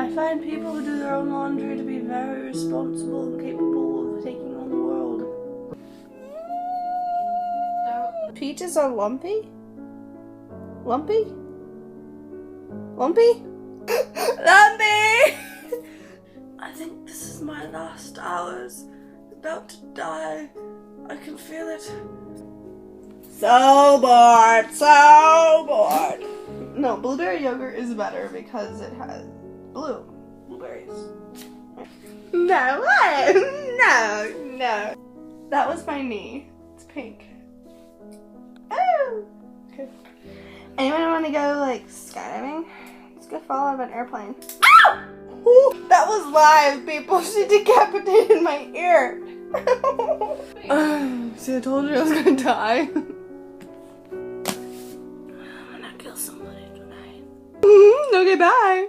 I find people who do their own laundry to be very responsible and capable of taking on the world. Peaches are lumpy? Lumpy? Lumpy? Lumpy! I think this is my last hours. About to die. I can feel it. So bored, so bored. No, blueberry yogurt is better because it has blueberries. No, what? No. That was my knee. It's pink. Oh. Okay. Anyone want to go like skydiving? Let's go fall out of an airplane. Ow! Ooh, that was live, people. She decapitated my ear. See, I told you I was gonna die. I'm gonna kill somebody tonight. Okay, bye.